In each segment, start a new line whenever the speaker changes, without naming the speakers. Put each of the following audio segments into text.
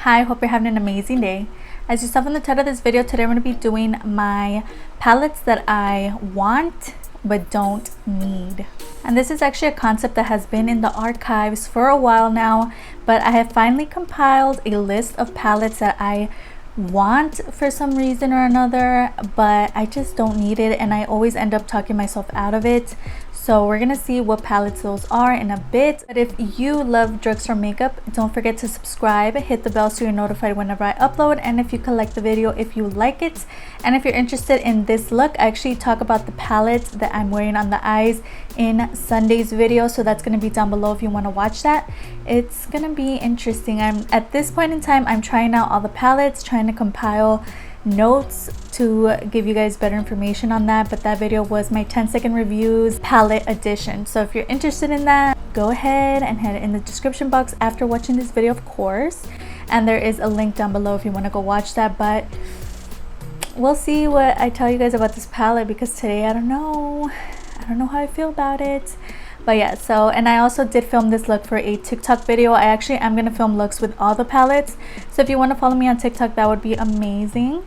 Hi, hope you're having an amazing day. As you saw from the title of this video, today I'm going to be doing my palettes that I want but don't need. And this is actually a concept that has been in the archives for a while now, but I have finally compiled a list of palettes that I want for some reason or another, but I just don't need it, and I always end up talking myself out of it. So we're gonna see what palettes those are in a bit. But if you love drugstore makeup, don't forget to subscribe, hit the bell so you're notified whenever I upload, and if you can like the video if you like it. And if you're interested in this look, I actually talk about the palette that I'm wearing on the eyes in Sunday's video, so that's gonna be down below if you want to watch that. It's gonna be interesting. At this point in time, I'm trying out all the palettes, trying to compile notes to give you guys better information on that. But that video was my 10-second reviews palette edition, so if you're interested in that, go ahead and head in the description box after watching this video, of course, and there is a link down below if you want to go watch that. But we'll see what I tell you guys about this palette, because today I don't know how I feel about it. But yeah, so, and I also did film this look for a TikTok video. I actually am gonna film looks with all the palettes, so if you want to follow me on TikTok, that would be amazing.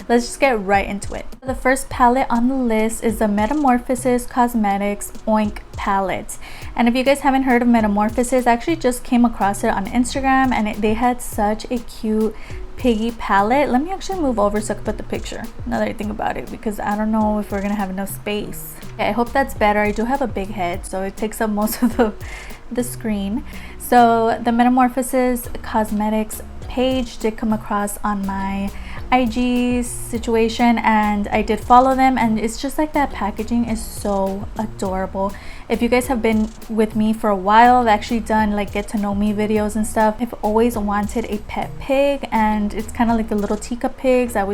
Let's just get right into it. The first palette on the list is the Metamorphosis Cosmetics Oink palette. And if you guys haven't heard of Metamorphosis, I actually just came across it on Instagram, and they had such a cute piggy palette. Let me actually move over so I can put the picture, now that I think about it, because I don't know if we're gonna have enough space. Okay, I hope that's better. I do have a big head, so it takes up most of the screen. So the Metamorphosis Cosmetics page did come across on my IG situation, and I did follow them, and it's just like that packaging is so adorable. If you guys have been with me for a while, I've actually done like get to know me videos and stuff. I've always wanted a pet pig, and it's kind of like the little teacup pigs. I've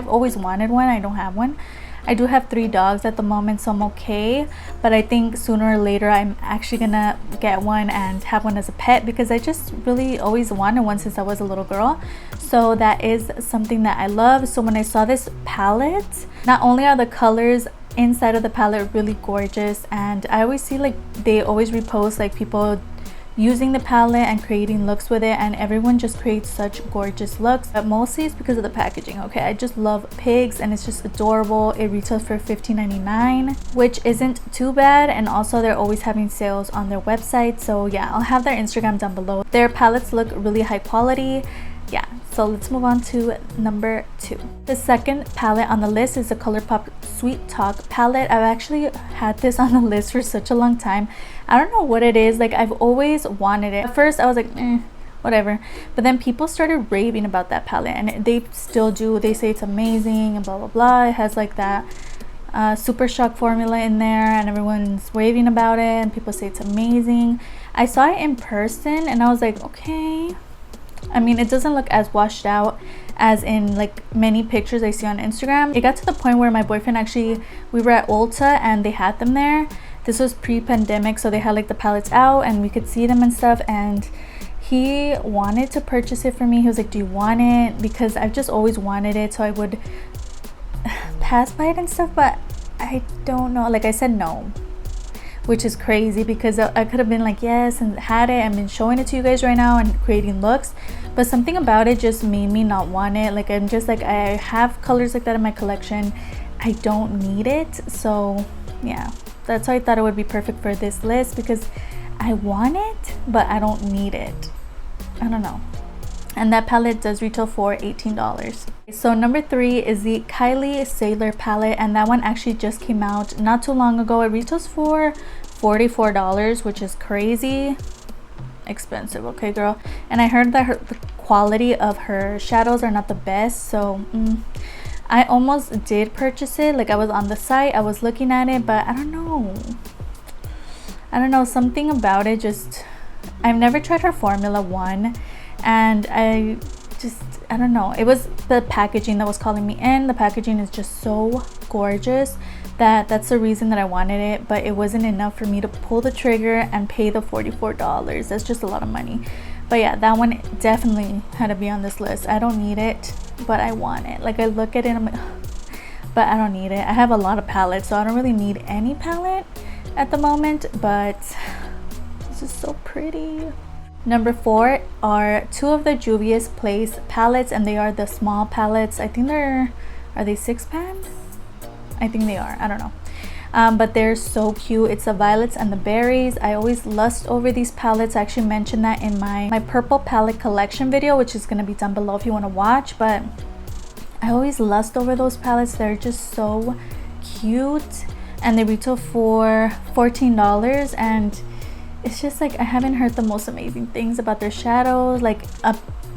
always wanted one. I don't have one. I do have 3 dogs at the moment, so I'm okay, but I think sooner or later I'm actually gonna get one and have one as a pet, because I just really always wanted one since I was a little girl. So that is something that I love. So when I saw this palette, not only are the colors inside of the palette really gorgeous, and I always see like they always repost like people using the palette and creating looks with it, and everyone just creates such gorgeous looks, but mostly it's because of the packaging. Okay, I just love pigs, and it's just adorable. It retails for $15.99, which isn't too bad, and also they're always having sales on their website. So yeah, I'll have their Instagram down below. Their palettes look really high quality. Yeah, so let's move on to number 2. The second palette on the list is the Colourpop Sweet Talk palette. I've actually had this on the list for such a long time. I don't know what it is, like I've always wanted it. At first I was like whatever, but then people started raving about that palette, and they still do. They say it's amazing and blah blah blah. It has like that super shock formula in there, and everyone's raving about it, and people say it's amazing. I saw it in person, and I was like, okay. I mean, it doesn't look as washed out as in like many pictures I see on Instagram. It got to the point where my boyfriend we were at Ulta, and they had them there. This was pre-pandemic, so they had like the palettes out and we could see them and stuff, and he wanted to purchase it for me. He was like, do you want it? Because I've just always wanted it, so I would pass by it and stuff, but I don't know, like I said no, which is crazy, because I could have been like yes and had it and been showing it to you guys right now and creating looks, but something about it just made me not want it. Like I'm just like, I have colors like that in my collection, I don't need it. So yeah, that's why I thought it would be perfect for this list, because I want it but I don't need it. I don't know. And that palette does retail for $18. So number 3 is the Kylie Sailor palette, and that one actually just came out not too long ago. It retails for $44, which is crazy expensive. Okay girl, and I heard that the quality of her shadows are not the best, so I almost did purchase it. Like I was on the site, I was looking at it, but I don't know, something about it just, I've never tried her formula one, and I don't know, it was the packaging that was calling me in. The packaging is just so gorgeous that's the reason that I wanted it, but it wasn't enough for me to pull the trigger and pay the $44. That's just a lot of money. But yeah, that one definitely had to be on this list. I don't need it, but I want it. Like I look at it, I'm like, but I don't need it. I have a lot of palettes, so I don't really need any palette at the moment, but this is so pretty. Number 4 are two of the Juvias Place palettes, and they are the small palettes. I think are they 6-pan? I think they are, I don't know. But they're so cute. It's the violets and the berries. I always lust over these palettes. I actually mentioned that in my purple palette collection video, which is going to be down below if you want to watch. But I always lust over those palettes. They're just so cute, and they retail for $14, and it's just like, I haven't heard the most amazing things about their shadows. Like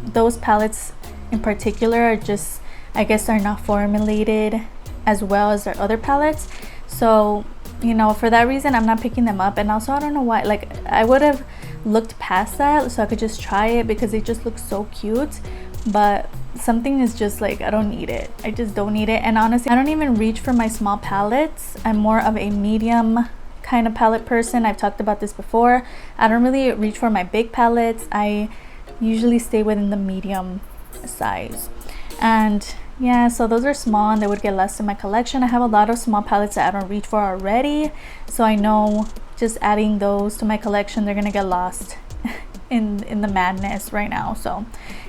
those palettes in particular are just, I guess they're not formulated as well as their other palettes. So, you know, for that reason, I'm not picking them up. And also, I don't know why, like, I would have looked past that so I could just try it because they just look so cute. But something is just like, I don't need it. I just don't need it. And honestly, I don't even reach for my small palettes. I'm more of a medium kind of palette person. I've talked about this before. I don't really reach for my big palettes. I usually stay within the medium size. And yeah, so those are small and they would get less in my collection. I have a lot of small palettes that I don't reach for already, so I know just adding those to my collection, they're gonna get lost in the madness right now. So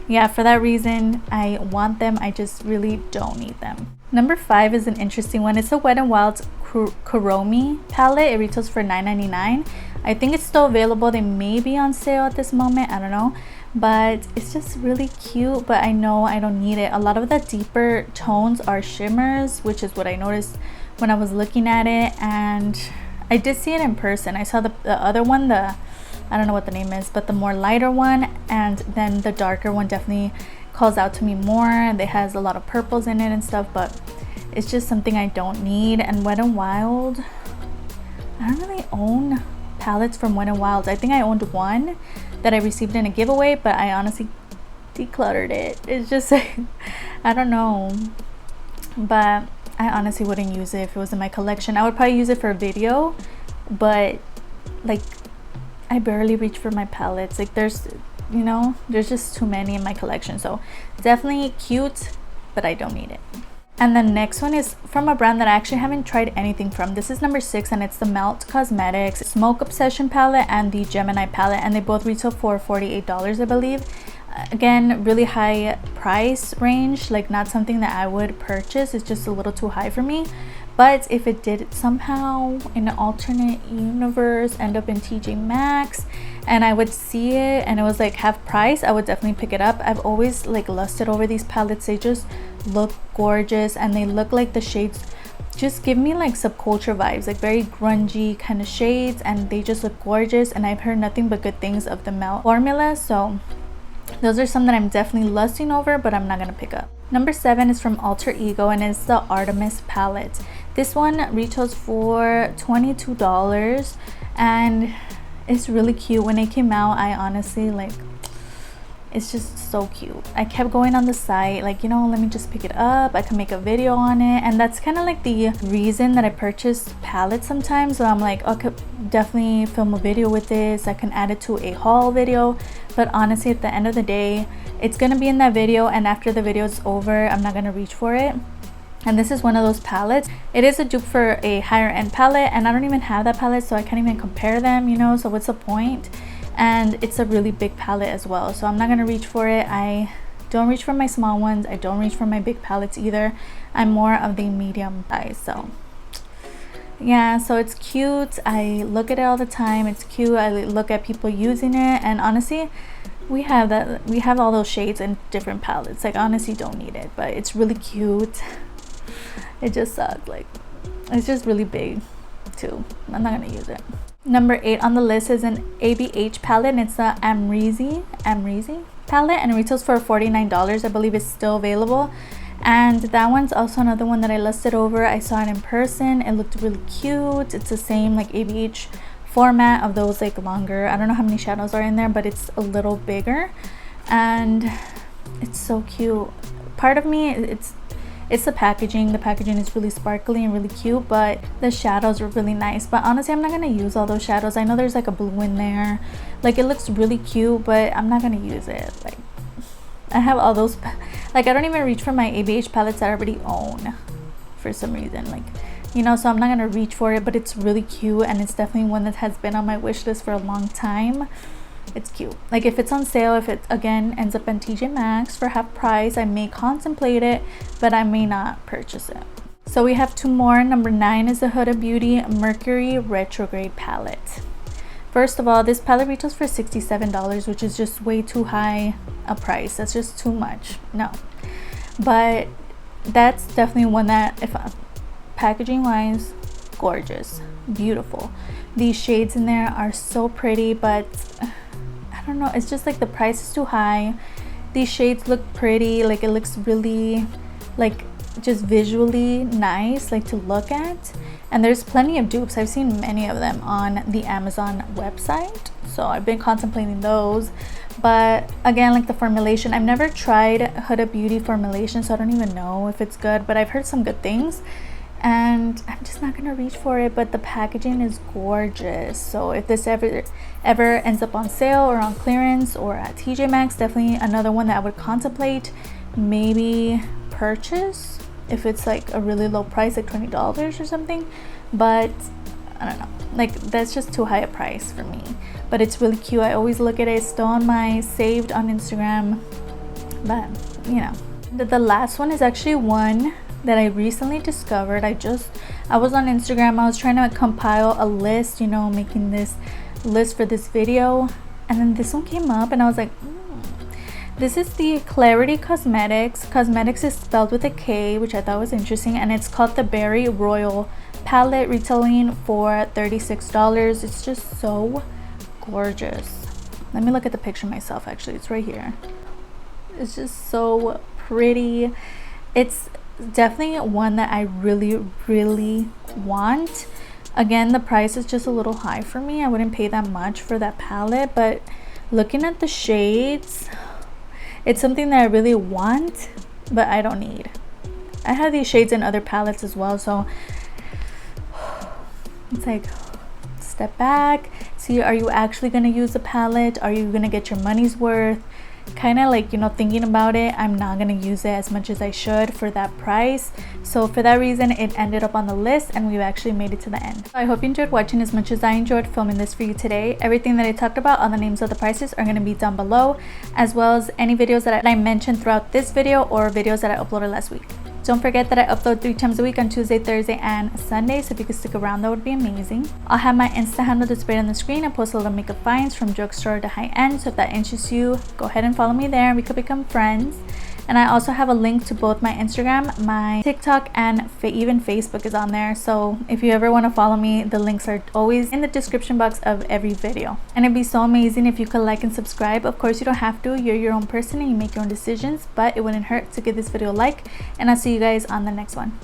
yeah, for that reason, I want them. I just really don't need them. Number 5 is an interesting one. It's a Wet n Wild Kuromi palette. It retails for $9.99. I think it's still available. They may be on sale at this moment, I don't know, but it's just really cute. But I know I don't need it. A lot of the deeper tones are shimmers, which is what I noticed when I was looking at it. And I did see it in person. I saw the other one, I don't know what the name is, but the more lighter one, and then the darker one definitely calls out to me more, and it has a lot of purples in it and stuff. But it's just something I don't need. And Wet n Wild, I don't really own palettes from Wet n Wild. I think I owned one that I received in a giveaway, but I honestly decluttered it. It's just like, I don't know, but I honestly wouldn't use it if it was in my collection. I would probably use it for a video, but like, I barely reach for my palettes. Like, there's, you know, there's just too many in my collection. So definitely cute, but I don't need it. And the next one is from a brand that I actually haven't tried anything from. This is number 6, and it's the Melt Cosmetics Smoke Obsession palette and the Gemini palette, and they both retail for $48, I believe. Again, really high price range, like not something that I would purchase. It's just a little too high for me. But if it did somehow in an alternate universe end up in TJ Maxx and I would see it and it was like half price, I would definitely pick it up. I've always like lusted over these palettes. They just look gorgeous, and they look like the shades just give me like subculture vibes, like very grungy kind of shades, and they just look gorgeous. And I've heard nothing but good things of the Melt formula, so those are some that I'm definitely lusting over, but I'm not gonna pick up. Number 7 is from Alter Ego, and it's the Artemis palette. This one retails for $22, and it's really cute. When it came out, I honestly like, it's just so cute. I kept going on the site like, you know, let me just pick it up, I can make a video on it. And that's kind of like the reason that I purchase palettes sometimes. So I'm like, okay, definitely film a video with this, I can add it to a haul video. But honestly, at the end of the day, it's gonna be in that video, and after the video is over, I'm not gonna reach for it. And this is one of those palettes. It is a dupe for a higher end palette, and I don't even have that palette, so I can't even compare them, you know, so what's the point? And it's a really big palette as well, so I'm not gonna reach for it. I don't reach for my small ones, I don't reach for my big palettes either. I'm more of the medium size. So yeah, so it's cute. I look at it all the time. It's cute. I look at people using it, and honestly, we have all those shades in different palettes. Like, honestly, don't need it, but it's really cute. It just sucks. Like, it's just really big too. I'm not gonna use it. Number 8 on the list is an ABH palette, and it's the amrezy palette, and it retails for $49. I believe it's still available. And that one's also another one that I lusted over. I saw it in person. It looked really cute. It's the same like ABH format of those like longer, I don't know how many shadows are in there, but it's a little bigger, and it's so cute. Part of me, it's the packaging. The packaging is really sparkly and really cute, but the shadows are really nice. But honestly, I'm not gonna use all those shadows. I know there's like a blue in there, like it looks really cute, but I'm not gonna use it. Like, I have all those, like I don't even reach for my ABH palettes that I already own for some reason, like, you know, so I'm not gonna reach for it. But it's really cute, and it's definitely one that has been on my wish list for a long time. it's cute. Like if it's on sale, if it again ends up in TJ Maxx for half price, I may contemplate it, but I may not purchase it. So we have 2 more. Number 9 is the Huda Beauty Mercury Retrograde palette. First of all, this palette retails for $67, which is just way too high a price. That's just too much. No, but that's definitely one that, if packaging wise, gorgeous, beautiful. These shades in there are so pretty, but I don't know, it's just like the price is too high. These shades look pretty, like it looks really like just visually nice, like to look at. And there's plenty of dupes. I've seen many of them on the Amazon website, so I've been contemplating those. But again, like the formulation, I've never tried Huda Beauty formulation, so I don't even know if it's good, but I've heard some good things and I'm just not gonna reach for it. But the packaging is gorgeous, so if this ever ends up on sale or on clearance or at TJ Maxx, definitely another one that I would contemplate, maybe purchase if it's like a really low price, like $20 or something. But I don't know, like that's just too high a price for me. But it's really cute. I always look at it. It's still on my saved on Instagram, but you know. The last one is actually one that I recently discovered. I was on Instagram, I was trying to compile a list, you know, making this list for this video, and then this one came up and I was like, This is the Klarity Kosmetics. Kosmetics is spelled with a K, which I thought was interesting, and it's called the Berry Royal palette, retailing for $36. It's just so gorgeous. Let me look at the picture myself. Actually, it's right here. It's just so pretty. It's definitely one that I really want. Again, the price is just a little high for me. I wouldn't pay that much for that palette, but looking at the shades, it's something that I really want, but I don't need. I have these shades in other palettes as well, so it's like, step back, see, are you actually gonna use the palette? Are you gonna get your money's worth? Kind of like, you know, thinking about it, I'm not gonna use it as much as I should for that price. So for that reason, it ended up on the list and we've actually made it to the end. So I hope you enjoyed watching as much as I enjoyed filming this for you today. Everything that I talked about, all the names of the prices are going to be down below, as well as any videos that I mentioned throughout this video or videos that I uploaded last week. Don't forget that I upload 3 times a week on Tuesday, Thursday, and Sunday, so if you could stick around, that would be amazing. I'll have my Insta handle displayed on the screen. I post a little makeup finds from drugstore to high-end, so if that interests you, go ahead and follow me there and we could become friends. And I also have a link to both my Instagram, my TikTok, and even Facebook is on there. So if you ever want to follow me, the links are always in the description box of every video. And it'd be so amazing if you could like and subscribe. Of course, you don't have to. You're your own person and you make your own decisions, but it wouldn't hurt to give this video a like. And I'll see you guys on the next one.